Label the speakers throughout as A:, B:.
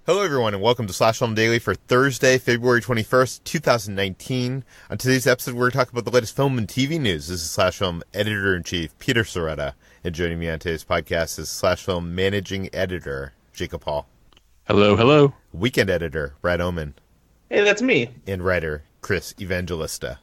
A: Hello everyone and welcome to Slash Film Daily for Thursday, February 21st, 2019. On today's episode, we're going to talk about the latest film and TV news. This is Slash Film Editor-in-Chief Peter Sciretta, and joining me on today's podcast is Slash Film Managing Editor Jacob Hall.
B: Hello, hello.
A: Weekend Editor Brad Oman.
C: Hey, that's me.
A: And writer Chris Evangelista.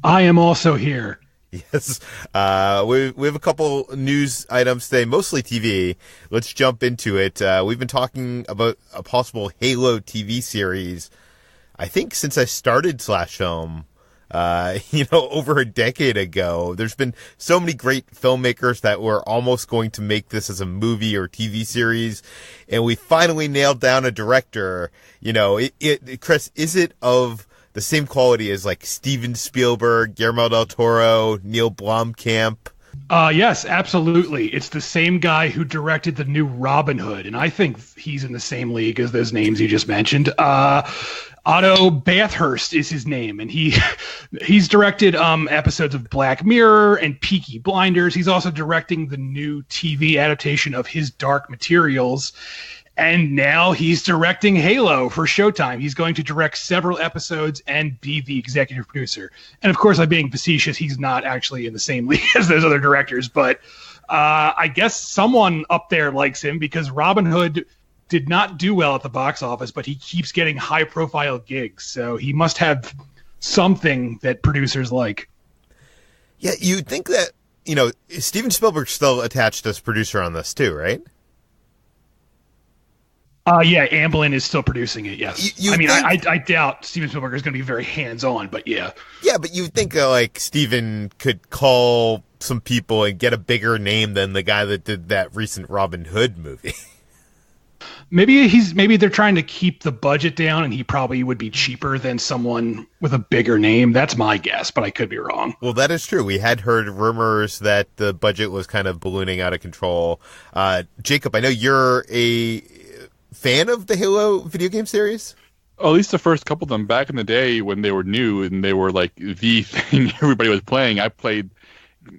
D: I am also here.
A: Yes. We have a couple news items today, mostly TV. Let's jump into it. We've been talking about a possible Halo TV series, I think since I started Slash Film, over a decade ago. There's been so many great filmmakers that were almost going to make this as a movie or TV series, and we finally nailed down a director. Chris, is it of the same quality as like Steven Spielberg, Guillermo del Toro, Neil Blomkamp?
D: Yes, absolutely. It's the same guy who directed the new Robin Hood, and I think he's in the same league as those names you just mentioned. Otto Bathurst is his name, and he's directed episodes of Black Mirror and Peaky Blinders. He's also directing the new TV adaptation of His Dark Materials. And now he's directing Halo for Showtime. He's going to direct several episodes and be the executive producer. And of course, I'm being facetious. He's not actually in the same league as those other directors. But I guess someone up there likes him because Robin Hood did not do well at the box office, but he keeps getting high-profile gigs. So he must have something that producers like.
A: Yeah, you'd think that, Steven Spielberg's still attached as producer on this too, right?
D: Yeah, Amblin is still producing it, yes. I doubt Steven Spielberg is going to be very hands-on, but yeah.
A: Yeah, but you'd think Steven could call some people and get a bigger name than the guy that did that recent Robin Hood movie.
D: Maybe they're trying to keep the budget down, and he probably would be cheaper than someone with a bigger name. That's my guess, but I could be wrong.
A: Well, that is true. We had heard rumors that the budget was kind of ballooning out of control. Jacob, I know you're a fan of the Halo video game series?
B: At least the first couple of them back in the day when they were new and they were like the thing everybody was playing. I played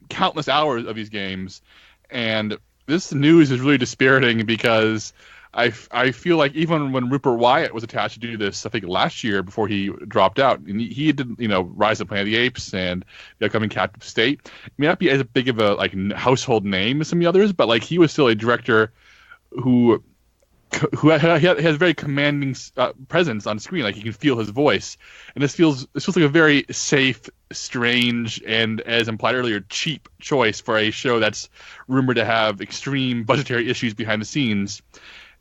B: countless hours of these games, and this news is really dispiriting because I feel like even when Rupert Wyatt was attached to do this, I think last year before he dropped out, and he did, Rise of the Planet of the Apes and the upcoming Captive State. It may not be as big of a household name as some of the others, but he was still a director who has very commanding presence on screen. You can feel his voice, and this feels like a very safe, strange, and as implied earlier, cheap choice for a show that's rumored to have extreme budgetary issues behind the scenes.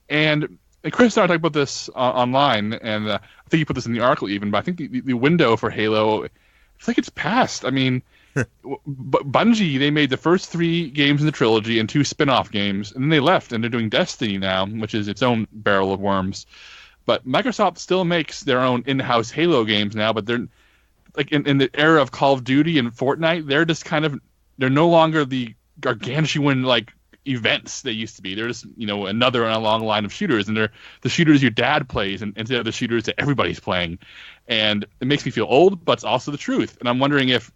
B: And Chris and I talked about this online, and I think you put this in the article even, but I think the window for Halo, it's like it's passed. I mean, Bungie, they made the first 3 games in the trilogy and 2 spin-off games, and then they left, and they're doing Destiny now, which is its own barrel of worms. But Microsoft still makes their own in-house Halo games now, but they're in the era of Call of Duty and Fortnite, they're just they're no longer the gargantuan events they used to be. They're just another in a long line of shooters, and they're the shooters your dad plays instead of the shooters that everybody's playing. And it makes me feel old, but it's also the truth. And I'm wondering if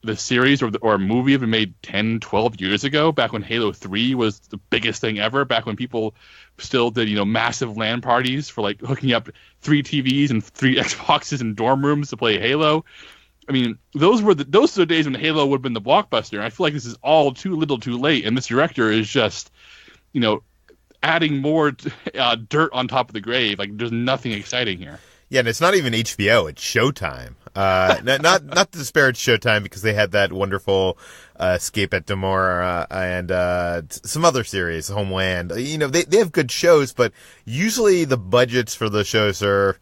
B: the series or a movie had been made 10, 12 years ago, back when Halo 3 was the biggest thing ever, back when people still did, massive LAN parties for hooking up 3 TVs and 3 Xboxes in dorm rooms to play Halo. I mean, those are the days when Halo would have been the blockbuster. And I feel like this is all too little too late, and this director is just, adding more dirt on top of the grave. There's nothing exciting here.
A: Yeah, and it's not even HBO; it's Showtime. Not to disparage Showtime because they had that wonderful Escape at Demora and some other series, Homeland. They have good shows, but usually the budgets for the shows are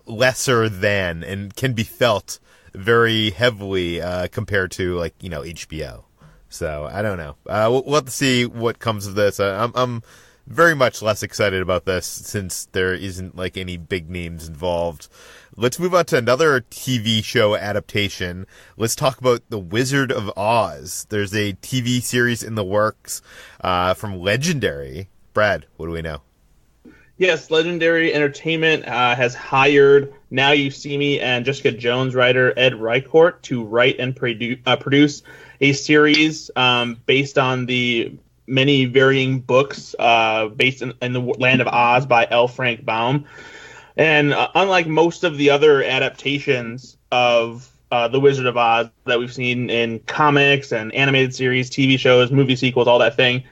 A: lesser than and can be felt very heavily compared to HBO. So I don't know. We'll have to see what comes of this. I'm very much less excited about this since there isn't any big names involved. Let's move on to another TV show adaptation. Let's talk about The Wizard of Oz. There's a TV series in the works from Legendary. Brad, what do we know?
C: Yes, Legendary Entertainment has hired Now You See Me and Jessica Jones writer Ed Reichort to write and produce a series based on the many varying books based in the Land of Oz by L. Frank Baum. And unlike most of the other adaptations of The Wizard of Oz that we've seen in comics and animated series, TV shows, movie sequels, all that thing,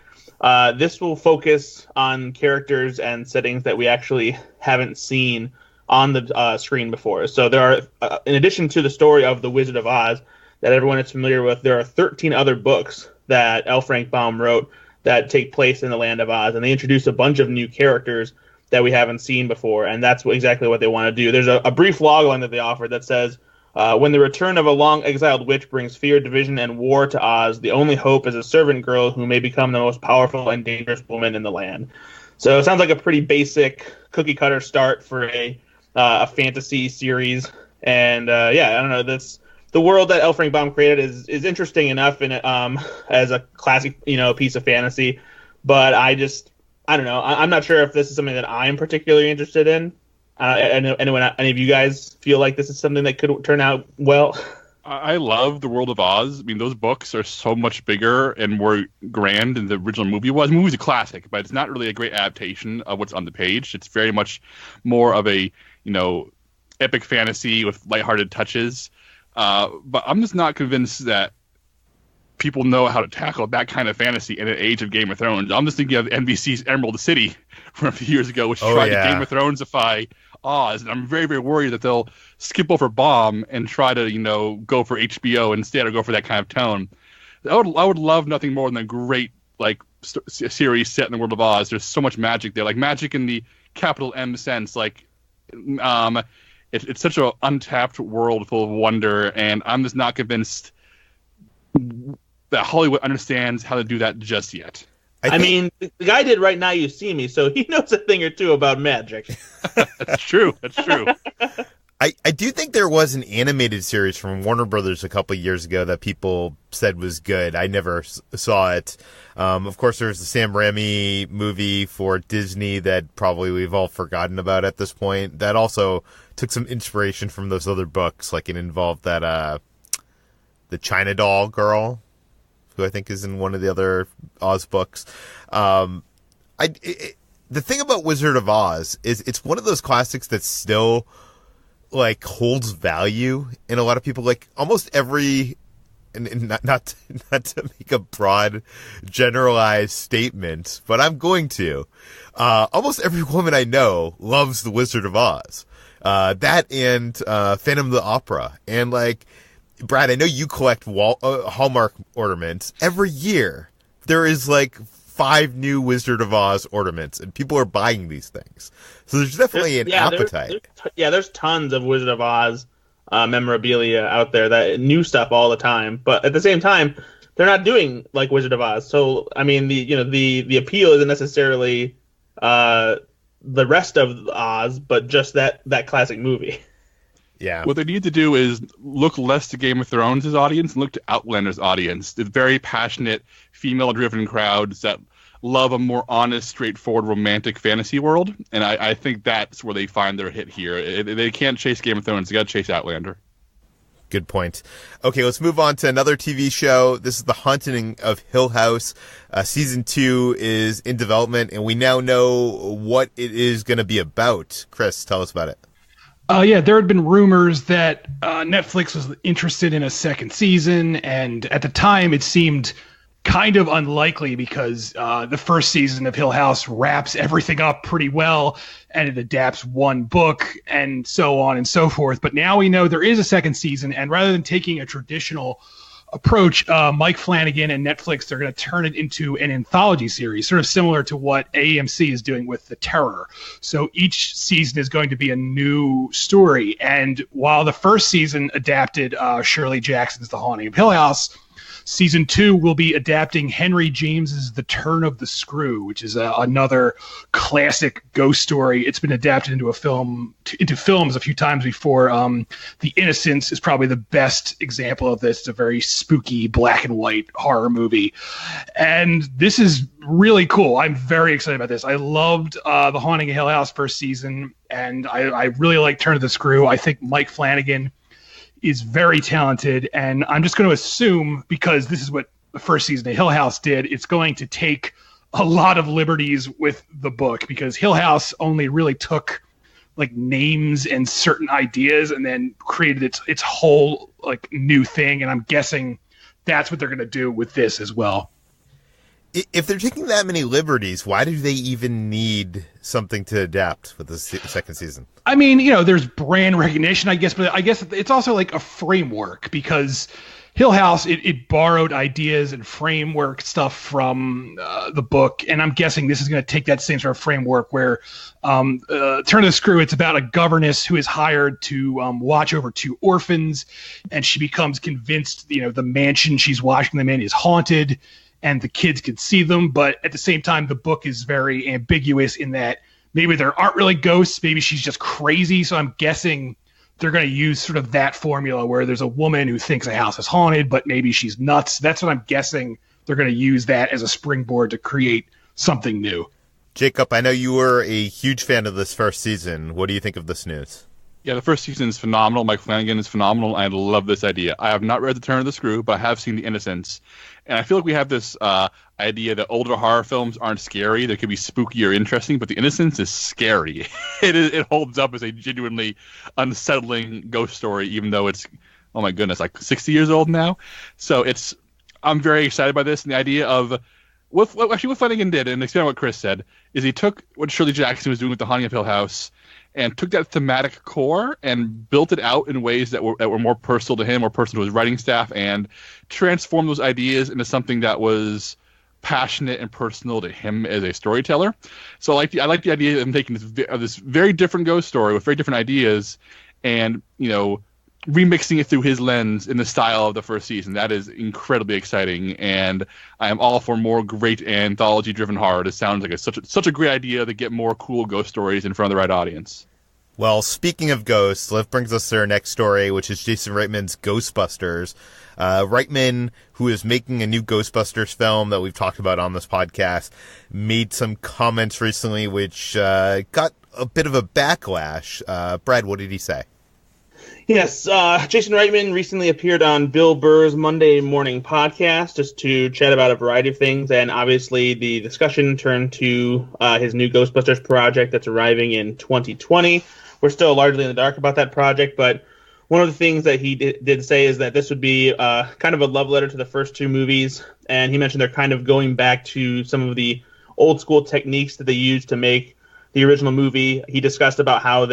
C: this will focus on characters and settings that we actually haven't seen on the screen before. So there are, in addition to the story of The Wizard of Oz that everyone is familiar with, there are 13 other books that L. Frank Baum wrote that take place in the Land of Oz, and they introduce a bunch of new characters that we haven't seen before, and that's exactly what they want to do. There's a brief logline that they offered that says, when the return of a long-exiled witch brings fear, division, and war to Oz, the only hope is a servant girl who may become the most powerful and dangerous woman in the land. So it sounds like a pretty basic cookie-cutter start for a fantasy series, and I don't know, the world that L. Frank Baum created is interesting enough in as a classic piece of fantasy, but I don't know. I'm not sure if this is something that I'm particularly interested in. Any of you guys feel like this is something that could turn out well?
B: I love the World of Oz. I mean, those books are so much bigger and more grand than the original movie was. The movie's a classic, but it's not really a great adaptation of what's on the page. It's very much more of a epic fantasy with lighthearted touches. But I'm just not convinced that people know how to tackle that kind of fantasy in an age of Game of Thrones. I'm just thinking of NBC's Emerald City from a few years ago, which tried to Game of Thronesify Oz, and I'm very, very worried that they'll skip over Baum and try to, go for HBO instead, or go for that kind of tone. I would love nothing more than a great series set in the World of Oz. There's so much magic there, like magic in the capital M sense. It's such an untapped world full of wonder, and I'm just not convinced that Hollywood understands how to do that just yet.
C: I mean, the guy did Right Now You See Me, so he knows a thing or two about magic.
B: That's true.
A: I do think there was an animated series from Warner Brothers a couple of years ago that people said was good. I never saw it. Of course, there's the Sam Raimi movie for Disney that probably we've all forgotten about at this point. That also took some inspiration from those other books. Like, it involved that the China doll girl, who I think is in one of the other Oz books. The thing about Wizard of Oz is it's one of those classics that still holds value in a lot of people. Like, almost every, and not to make a broad generalized statement, but I'm going to, almost every woman I know loves the Wizard of Oz. That and Phantom of the Opera. And Brad, I know you collect Hallmark ornaments. Every year there is 5 new Wizard of Oz ornaments, and people are buying these things. So there's definitely an appetite.
C: There's tons of Wizard of Oz memorabilia out there, that new stuff all the time. But at the same time, they're not doing like Wizard of Oz. So I mean, the appeal isn't necessarily the rest of Oz, but just that classic movie.
A: Yeah.
B: What they need to do is look less to Game of Thrones' audience and look to Outlander's audience. The very passionate, female-driven crowds that love a more honest, straightforward, romantic fantasy world. And I think that's where they find their hit here. They can't chase Game of Thrones. They got to chase Outlander.
A: Good point. Okay, let's move on to another TV show. This is The Haunting of Hill House. Season 2 is in development, and we now know what it is going to be about. Chris, tell us about it.
D: There had been rumors that Netflix was interested in a second season, and at the time it seemed kind of unlikely because the first season of Hill House wraps everything up pretty well, and it adapts one book, and so on and so forth. But now we know there is a second season, and rather than taking a traditional approach, Mike Flanagan and Netflix, they're going to turn it into an anthology series, sort of similar to what AMC is doing with The Terror. So each season is going to be a new story. And while the first season adapted Shirley Jackson's The Haunting of Hill House, Season 2 will be adapting Henry James's The Turn of the Screw, which is another classic ghost story. It's been adapted into films a few times before. The Innocents is probably the best example of this. It's a very spooky black and white horror movie. And this is really cool. I'm very excited about this. I loved The Haunting of Hill House first season, and I really like Turn of the Screw. I think Mike Flanagan is very talented, and I'm just going to assume, because this is what the first season of Hill House did, it's going to take a lot of liberties with the book, because Hill House only really took like names and certain ideas and then created its whole like new thing. And I'm guessing that's what they're going to do with this as well.
A: If they're taking that many liberties, why do they even need something to adapt with the second season?
D: I mean, there's brand recognition, I guess, but I guess it's also like a framework, because Hill House, it borrowed ideas and framework stuff from the book, and I'm guessing this is going to take that same sort of framework where Turn of the Screw, it's about a governess who is hired to watch over 2 orphans, and she becomes convinced, the mansion she's watching them in is haunted, and the kids can see them, but at the same time, the book is very ambiguous in that maybe there aren't really ghosts, maybe she's just crazy, so I'm guessing they're going to use sort of that formula where there's a woman who thinks a house is haunted, but maybe she's nuts. That's what I'm guessing. They're going to use that as a springboard to create something new.
A: Jacob, I know you were a huge fan of this first season. What do you think of this news?
B: Yeah, the first season is phenomenal. Mike Flanagan is phenomenal. I love this idea. I have not read The Turn of the Screw, but I have seen The Innocents. And I feel like we have this idea that older horror films aren't scary. They could be spooky or interesting, but The Innocents is scary. It holds up as a genuinely unsettling ghost story, even though it's, oh my goodness, like 60 years old now. So I'm very excited by this. And the idea of what Flanagan did, and expand on what Chris said, is he took what Shirley Jackson was doing with The Haunting of Hill House and took that thematic core and built it out in ways that were more personal to him or personal to his writing staff, and transformed those ideas into something that was passionate and personal to him as a storyteller. So I like the idea of him taking this very different ghost story with very different ideas and, remixing it through his lens in the style of the first season. That is incredibly exciting, and I am all for more great anthology-driven horror. It sounds like such a great idea to get more cool ghost stories in front of the right audience.
A: Well, speaking of ghosts, that brings us to our next story, which is Jason Reitman's Ghostbusters. Reitman, who is making a new Ghostbusters film that we've talked about on this podcast, made some comments recently which got a bit of a backlash. Brad, what did he say?
C: Yes, Jason Reitman recently appeared on Bill Burr's Monday Morning Podcast just to chat about a variety of things, and obviously the discussion turned to his new Ghostbusters project that's arriving in 2020. We're still largely in the dark about that project, but one of the things that he did say is that this would be kind of a love letter to the first 2 movies, and he mentioned they're kind of going back to some of the old school techniques that they used to make the original movie. He discussed about how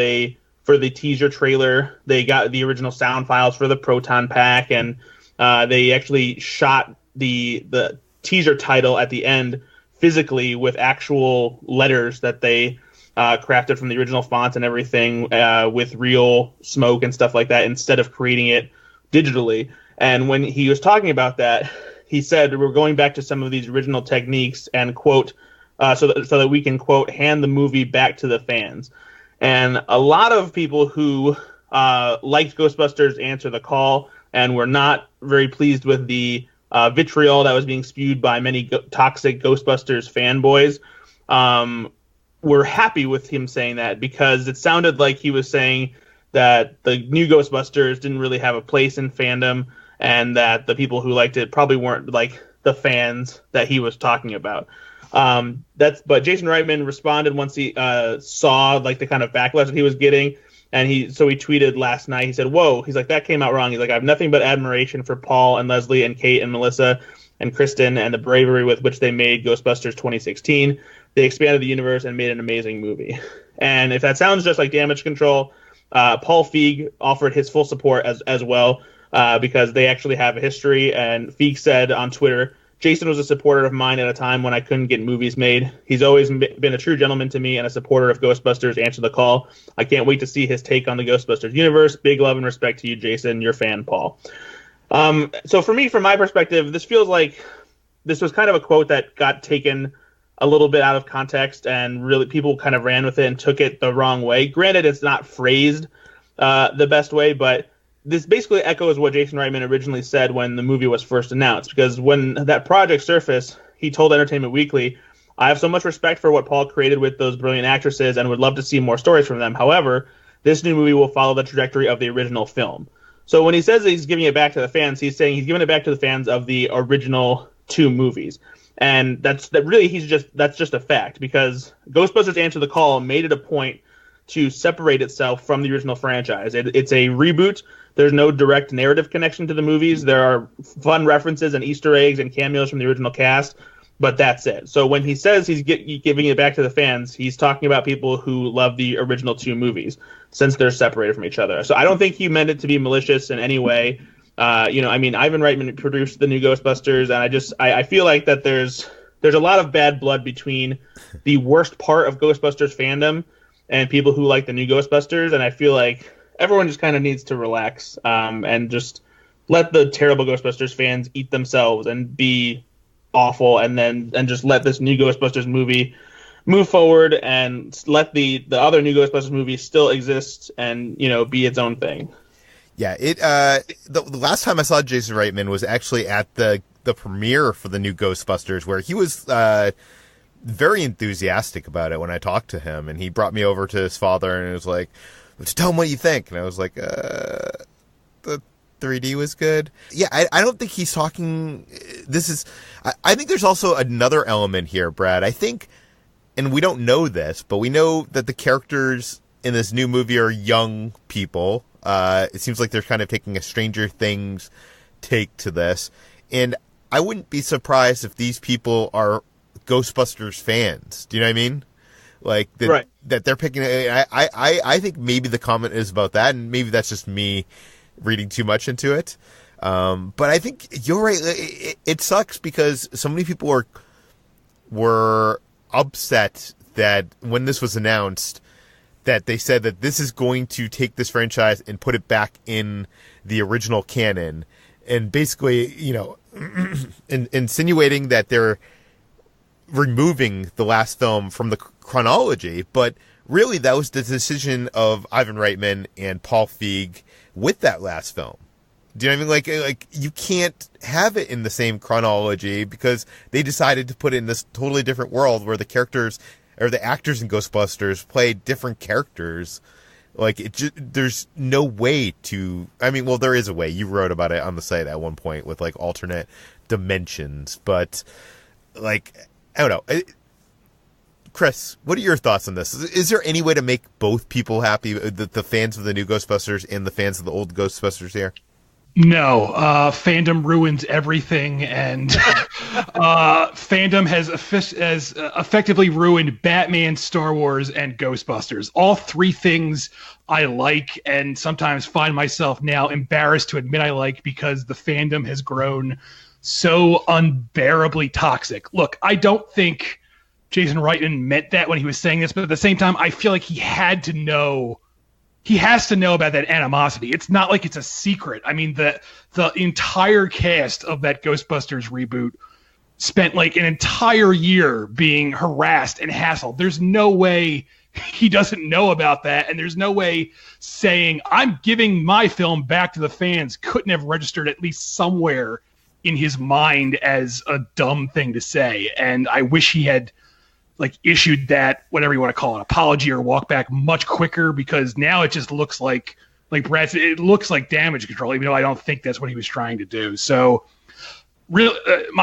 C: for the teaser trailer, they got the original sound files for the proton pack, and they actually shot the teaser title at the end physically with actual letters that they crafted from the original fonts and everything, with real smoke and stuff like that, instead of creating it digitally. And when he was talking about that, he said, we're going back to some of these original techniques and, quote, so that we can, quote, hand the movie back to the fans. And a lot of people who liked Ghostbusters Answer the Call and were not very pleased with the vitriol that was being spewed by many toxic Ghostbusters fanboys were happy with him saying that, because it sounded like he was saying that the new Ghostbusters didn't really have a place in fandom, and that the people who liked it probably weren't like the fans that he was talking about. But Jason Reitman responded once he saw like the kind of backlash that he was getting, and he tweeted last night. He said, "Whoa!" He's like, "That came out wrong." He's like, "I have nothing but admiration for Paul and Leslie and Kate and Melissa and Kristen and the bravery with which they made Ghostbusters 2016. They expanded the universe and made an amazing movie." And if that sounds just like Damage Control, Paul Feig offered his full support as well, because they actually have a history. And Feig said on Twitter, "Jason was a supporter of mine at a time when I couldn't get movies made. He's always been a true gentleman to me and a supporter of Ghostbusters Answer the Call. I can't wait to see his take on the Ghostbusters universe. Big love and respect to you, Jason. Your fan, Paul." So for me, from my perspective, this feels like this was kind of a quote that got taken a little bit out of context, and really people kind of ran with it and took it the wrong way. Granted, it's not phrased the best way, but this basically echoes what Jason Reitman originally said when the movie was first announced, because when that project surfaced, he told Entertainment Weekly, "I have so much respect for what Paul created with those brilliant actresses and would love to see more stories from them. However, this new movie will follow the trajectory of the original film." So when he says that he's giving it back to the fans, he's saying he's giving it back to the fans of the original 2 movies. And that's just a fact, because Ghostbusters Answer the Call made it a point to separate itself from the original franchise. It's a reboot. There's no direct narrative connection to the movies. There are fun references and Easter eggs and cameos from the original cast, but that's it. So when he says he's giving it back to the fans, he's talking about people who love the original 2 movies, since they're separated from each other. So I don't think he meant it to be malicious in any way. Ivan Reitman produced the new Ghostbusters, and I feel like that there's a lot of bad blood between the worst part of Ghostbusters fandom and people who like the new Ghostbusters, and I feel like everyone just kind of needs to relax and just let the terrible Ghostbusters fans eat themselves and be awful, and just let this new Ghostbusters movie move forward and let the other new Ghostbusters movies still exist and be its own thing.
A: Yeah, the last time I saw Jason Reitman was actually at the premiere for the new Ghostbusters, where he was very enthusiastic about it when I talked to him, and he brought me over to his father and it was like, tell him what you think. And I was like, the 3D was good. Yeah, I don't think he's talking. I think there's also another element here, Brad. I think, and we don't know this, but we know that the characters in this new movie are young people. It seems like they're kind of taking a Stranger Things take to this. And I wouldn't be surprised if these people are Ghostbusters fans. Do you know what I mean? Like that they're picking. I think maybe the comment is about that, and maybe that's just me reading too much into it. But I think you're right. It sucks because so many people were upset that when this was announced, that they said that this is going to take this franchise and put it back in the original canon, and basically, insinuating that they're removing the last film from the chronology. But really, that was the decision of Ivan Reitman and Paul Feig with that last film. Do you know what I mean? Like you can't have it in the same chronology because they decided to put it in this totally different world where the characters or the actors in Ghostbusters play different characters. Like there's no way to. I mean, well, there is a way. You wrote about it on the site at one point with like alternate dimensions, but like I don't know. Chris, what are your thoughts on this? Is there any way to make both people happy, the fans of the new Ghostbusters and the fans of the old Ghostbusters here?
D: No, fandom ruins everything, and fandom has effectively ruined Batman, Star Wars, and Ghostbusters. All 3 things I like, and sometimes find myself now embarrassed to admit I like, because the fandom has grown so unbearably toxic. Look, I don't think Jason Reitman meant that when he was saying this, but at the same time, I feel like he has to know about that animosity. It's not like it's a secret. I mean, the entire cast of that Ghostbusters reboot spent like an entire year being harassed and hassled. There's no way he doesn't know about that, and there's no way saying, I'm giving my film back to the fans couldn't have registered at least somewhere in his mind as a dumb thing to say. And I wish he had issued that, whatever you want to call it, apology or walk back much quicker, because now it just looks like Brad said, it looks like damage control, even though I don't think that's what he was trying to do. So really,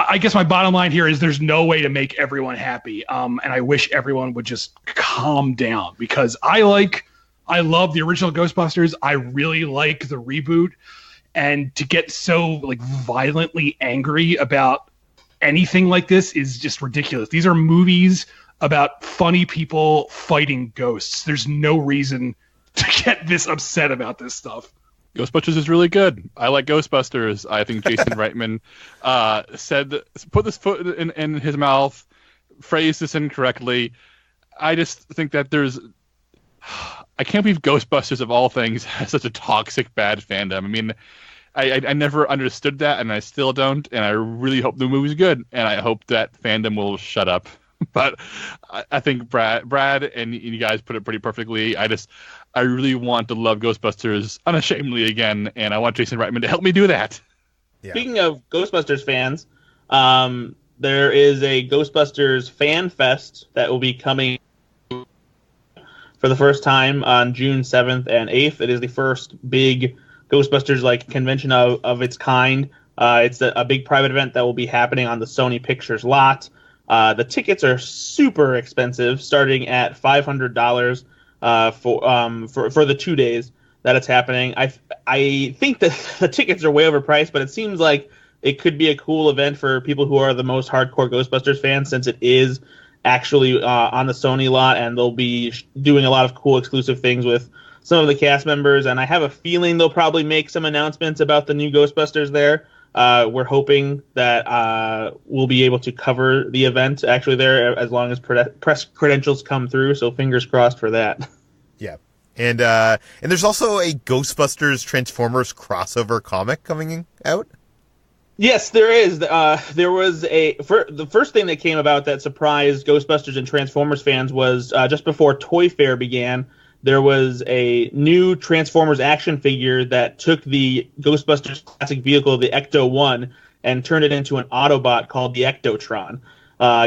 D: I guess my bottom line here is there's no way to make everyone happy. And I wish everyone would just calm down, because I love the original Ghostbusters. I really like the reboot, and to get so violently angry about anything like this is just ridiculous. These are movies about funny people fighting ghosts. There's no reason to get this upset about this stuff.
B: Ghostbusters is really good. I like Ghostbusters. I think Jason Reitman put this foot in his mouth, phrased this incorrectly. I just think that I can't believe Ghostbusters of all things has such a toxic, bad fandom. I mean, I never understood that, and I still don't, and I really hope the movie's good, and I hope that fandom will shut up. But I think Brad and you guys put it pretty perfectly. I really want to love Ghostbusters unashamedly again, and I want Jason Reitman to help me do that.
C: Yeah. Speaking of Ghostbusters fans, there is a Ghostbusters Fan Fest that will be coming for the first time on June 7th and 8th. It is the first big Ghostbusters convention of its kind. It's a big private event that will be happening on the Sony Pictures lot. The tickets are super expensive, starting at $500 for the 2 days that it's happening. I think that the tickets are way overpriced, but it seems like it could be a cool event for people who are the most hardcore Ghostbusters fans, since it is actually on the Sony lot, and they'll be doing a lot of cool exclusive things with some of the cast members. And I have a feeling they'll probably make some announcements about the new Ghostbusters there. We're hoping that we'll be able to cover the event actually there as long as press credentials come through. So fingers crossed for that.
A: Yeah. And there's also a Ghostbusters Transformers crossover comic coming out.
C: Yes, there is. There was the first thing that came about that surprised Ghostbusters and Transformers fans was just before Toy Fair began. There was a new Transformers action figure that took the Ghostbusters classic vehicle, the Ecto-1, and turned it into an Autobot called the Ectotron.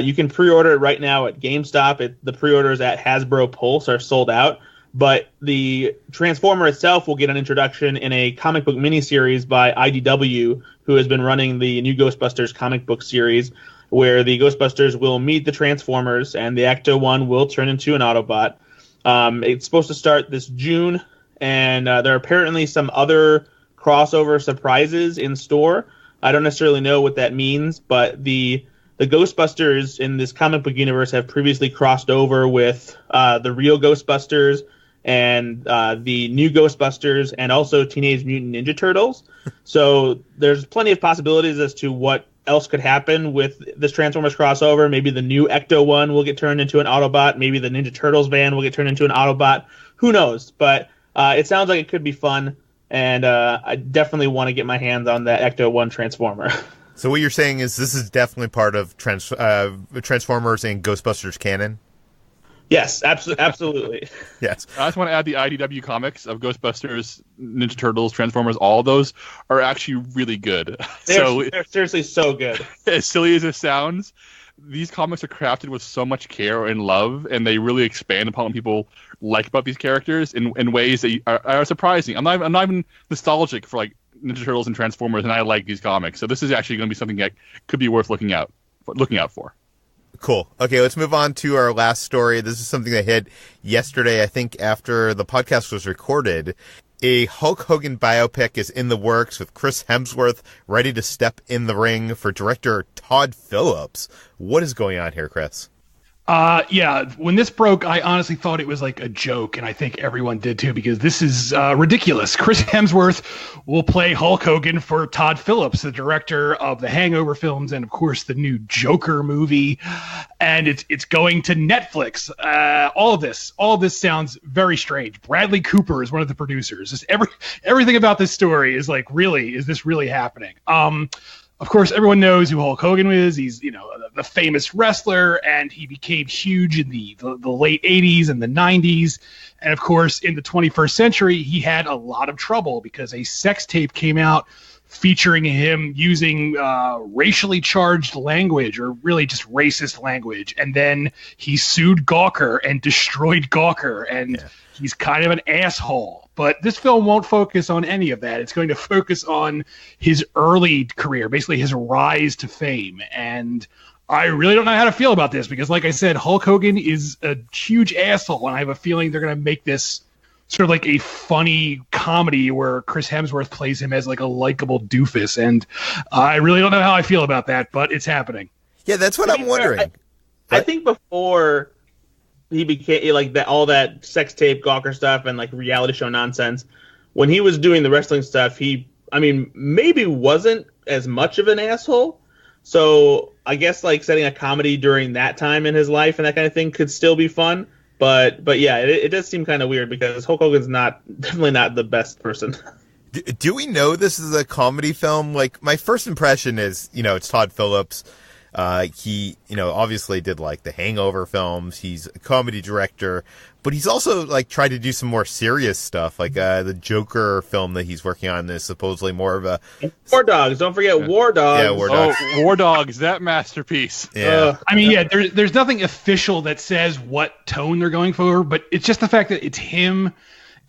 C: You can pre-order it right now at GameStop. The pre-orders at Hasbro Pulse are sold out. But the Transformer itself will get an introduction in a comic book miniseries by IDW, who has been running the new Ghostbusters comic book series, where the Ghostbusters will meet the Transformers and the Ecto-1 will turn into an Autobot. It's supposed to start this June, and there are apparently some other crossover surprises in store. I don't necessarily know what that means, but the Ghostbusters in this comic book universe have previously crossed over with the real Ghostbusters and the new Ghostbusters and also Teenage Mutant Ninja Turtles. So there's plenty of possibilities as to what else could happen with this Transformers crossover. Maybe the new Ecto-1 will get turned into an Autobot. Maybe the Ninja Turtles van will get turned into an Autobot. Who knows? But it sounds like it could be fun, and I definitely want to get my hands on that Ecto-1 Transformer.
A: So what you're saying is this is definitely part of Transformers and Ghostbusters canon?
C: Yes, absolutely.
A: Yes.
B: I just want to add the IDW comics of Ghostbusters, Ninja Turtles, Transformers, all of those are actually really good.
C: They're seriously so good.
B: As silly as it sounds, these comics are crafted with so much care and love, and they really expand upon what people like about these characters in ways that are surprising. I'm not even nostalgic for like Ninja Turtles and Transformers, and I like these comics. So this is actually going to be something that could be worth looking out for.
A: Cool. Okay, let's move on to our last story. This is something that hit yesterday, I think, after the podcast was recorded. A Hulk Hogan biopic is in the works with Chris Hemsworth ready to step in the ring for director Todd Phillips. What is going on here, Chris?
D: Yeah, when this broke, I honestly thought it was like a joke, and I think everyone did too, because this is ridiculous. Chris Hemsworth will play Hulk Hogan for Todd Phillips, the director of the Hangover films and, of course, the new Joker movie, and it's going to Netflix. All of this sounds very strange. Bradley Cooper is one of the producers. Just everything about this story is like, really, is this really happening? Of course, everyone knows who Hulk Hogan is. He's, the famous wrestler, and he became huge in the late 80s and the 90s. And of course, in the 21st century, he had a lot of trouble because a sex tape came out featuring him using racially charged language, or really just racist language. And then he sued Gawker and destroyed Gawker, and he's kind of an asshole. But this film won't focus on any of that. It's going to focus on his early career, basically his rise to fame. And I really don't know how to feel about this because, like I said, Hulk Hogan is a huge asshole, and I have a feeling they're going to make this sort of like a funny comedy where Chris Hemsworth plays him as like a likable doofus. And I really don't know how I feel about that, but it's happening.
A: Yeah, that's what I'm wondering.
C: I think before he became like that, all that sex tape Gawker stuff and like reality show nonsense, when he was doing the wrestling stuff, maybe wasn't as much of an asshole. So I guess like setting a comedy during that time in his life and that kind of thing could still be fun. But yeah, it does seem kind of weird because Hulk Hogan's definitely not the best person.
A: Do we know this is a comedy film? Like, my first impression is, it's Todd Phillips. He, obviously did like the Hangover films. He's a comedy director, but he's also like tried to do some more serious stuff. Like, the Joker film that he's working on is supposedly more of a
C: War Dogs. Don't forget War Dogs.
A: Yeah, War Dogs.
B: Oh, War Dogs, that masterpiece.
A: Yeah.
D: There's nothing official that says what tone they're going for, but it's just the fact that it's him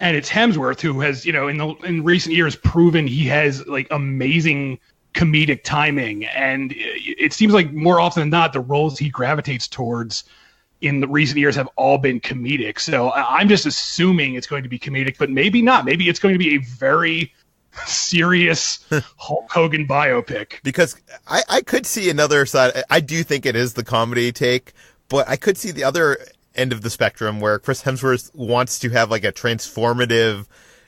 D: and it's Hemsworth who has, in recent years proven he has like amazing comedic timing, and it seems like more often than not the roles he gravitates towards in the recent years have all been comedic. So I'm just assuming it's going to be comedic, but maybe not. Maybe it's going to be a very serious Hulk Hogan biopic.
A: Because I could see another side. I do think it is the comedy take, but I could see the other end of the spectrum where Chris Hemsworth wants to have like a transformative,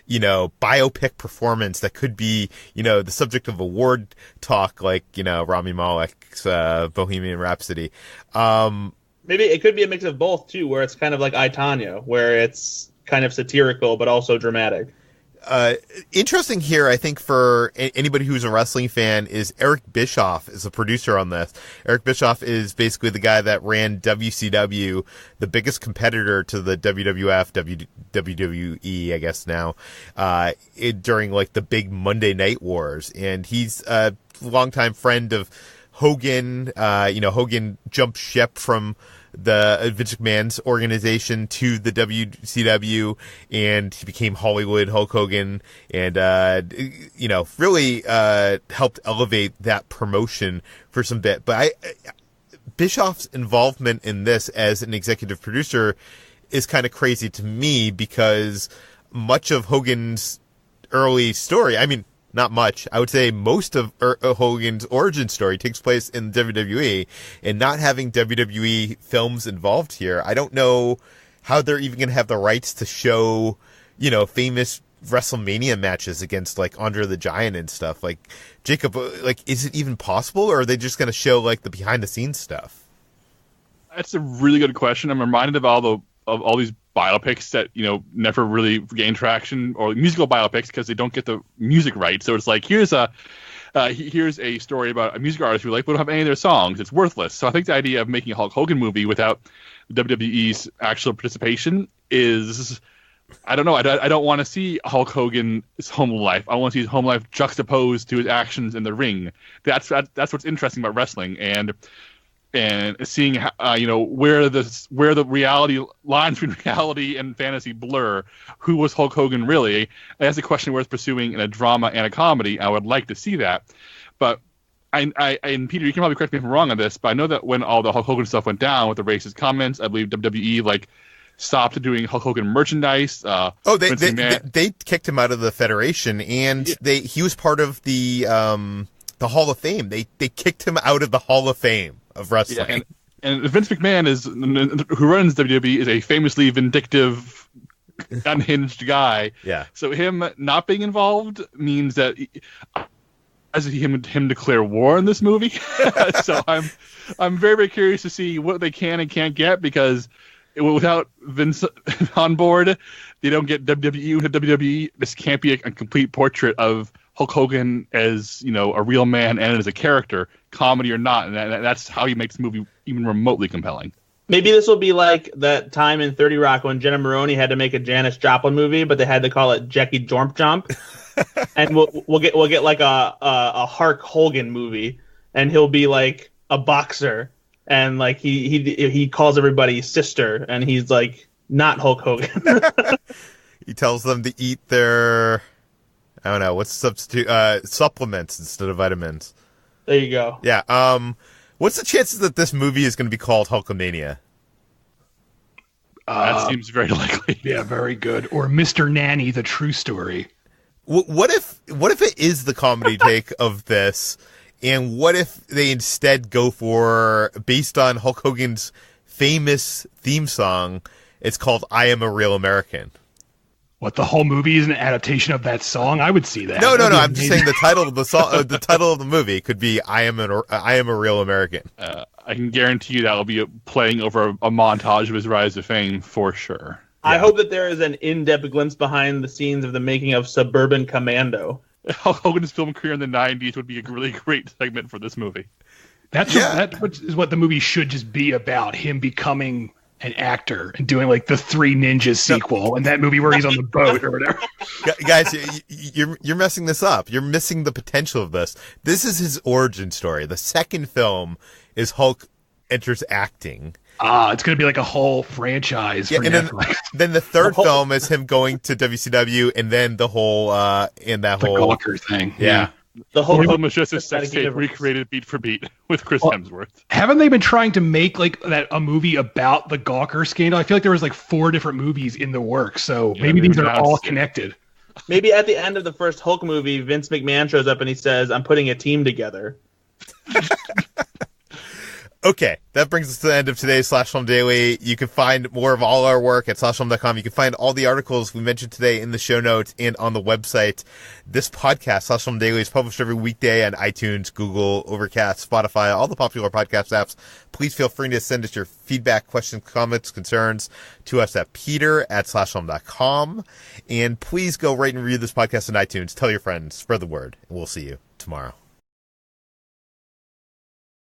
A: biopic performance that could be, the subject of award talk, like, Rami Malek's Bohemian Rhapsody.
C: Maybe it could be a mix of both too, where it's kind of like I, Tonya, where it's kind of satirical but also dramatic.
A: Interesting here, I think, for anybody who's a wrestling fan, is Eric Bischoff is a producer on this. Eric Bischoff is basically the guy that ran WCW, the biggest competitor to the WWF, WWE, I guess now, during like the big Monday Night Wars. And he's a longtime friend of Hogan. Hogan jumped ship from the Vince McMahon's organization to the WCW, and he became Hollywood Hulk Hogan, and really helped elevate that promotion for some bit. But Bischoff's involvement in this as an executive producer is kind of crazy to me, because much of Hogan's early story, I mean, not much, I would say most of Hogan's origin story takes place in WWE, and not having WWE films involved here, I don't know how they're even going to have the rights to show, famous WrestleMania matches against like Andre the Giant and stuff. Like, Jacob, like, is it even possible, or are they just going to show like the behind the scenes stuff?
B: That's a really good question. I'm reminded of all these biopics that never really gain traction, or musical biopics, because they don't get the music right. So it's like, here's a story about a music artist we like, but we don't have any of their songs. It's worthless. So I think the idea of making a Hulk Hogan movie without WWE's actual participation is, I don't know. I don't want to see Hulk Hogan's home life. I want to see his home life juxtaposed to his actions in the ring. That's what's interesting about wrestling, and seeing where the reality lines between reality and fantasy blur. Who was Hulk Hogan really? That's a question worth pursuing in a drama and a comedy. I would like to see that, but and Peter, you can probably correct me if I'm wrong on this, but I know that when all the Hulk Hogan stuff went down with the racist comments, I believe WWE stopped doing Hulk Hogan merchandise.
A: They kicked him out of the federation, and he was part of the Hall of Fame. They kicked him out of the Hall of Fame of wrestling.
B: Yeah, and Vince McMahon who runs WWE, is a famously vindictive, unhinged guy.
A: Yeah.
B: So him not being involved means that as him declare war in this movie. So I'm very, very curious to see what they can and can't get, because without Vince on board, they don't get WWE to WWE. This can't be a complete portrait of Hulk Hogan as a real man and as a character, comedy or not, and that's how you make this movie even remotely compelling.
C: Maybe this will be like that time in 30 Rock when Jenna Maroney had to make a Janis Joplin movie, but they had to call it Jackie Jormp Jump, and we'll get like a Hulk Hogan movie, and he'll be like a boxer, and like he calls everybody sister, and he's like not Hulk Hogan.
A: He tells them to eat their, I don't know, what's substitute supplements instead of vitamins.
C: There you go.
A: Yeah. What's the chances that this movie is going to be called Hulkamania?
B: That seems very likely.
D: Yeah, very good. Or Mr. Nanny, the true story.
A: What if it is the comedy take of this, and what if they instead go for, based on Hulk Hogan's famous theme song, it's called "I Am a Real American"?
D: What, the whole movie is an adaptation of that song? I would see that.
A: No. I'm just saying the title of the song, the title of the movie could be "I Am a Real American."
B: I can guarantee you that will be playing over a montage of his rise to fame for sure.
C: I hope that there is an in-depth glimpse behind the scenes of the making of Suburban Commando.
B: Hulk Hogan's film career in the 90s would be a really great segment for this movie.
D: That is what the movie should just be about, him becoming an actor and doing like the Three Ninjas sequel and that movie where he's on the boat or whatever.
A: Guys, you're messing this up. You're missing the potential of this. This is his origin story. The second film is Hulk enters acting.
D: It's going to be like a whole franchise for Netflix.
A: Then the third film is him going to WCW, and then the whole
D: Gawker thing.
A: Yeah.
C: The Hulk
B: One of them
C: Hogan
B: was just a sex
C: Gotta get
B: tape
C: it-
B: recreated beat for beat with Chris
D: Well,
B: Hemsworth.
D: Haven't they been trying to make like that a movie about the Gawker scandal? I feel like there was like 4 different movies in the works, so
B: Yeah,
D: maybe
B: they
D: these are
B: announced
D: all
B: it.
D: connected.
C: Maybe at the end of the first Hulk movie, Vince McMahon shows up and he says, "I'm putting a team together."
A: Okay, that brings us to the end of today's Slash Film Daily. You can find more of all our work at slashfilm.com. You can find all the articles we mentioned today in the show notes and on the website. This podcast, Slash Film Daily, is published every weekday on iTunes, Google, Overcast, Spotify, all the popular podcast apps. Please feel free to send us your feedback, questions, comments, concerns to us at peter@slashfilm.com. And please go rate and review this podcast on iTunes. Tell your friends, spread the word, and we'll see you tomorrow.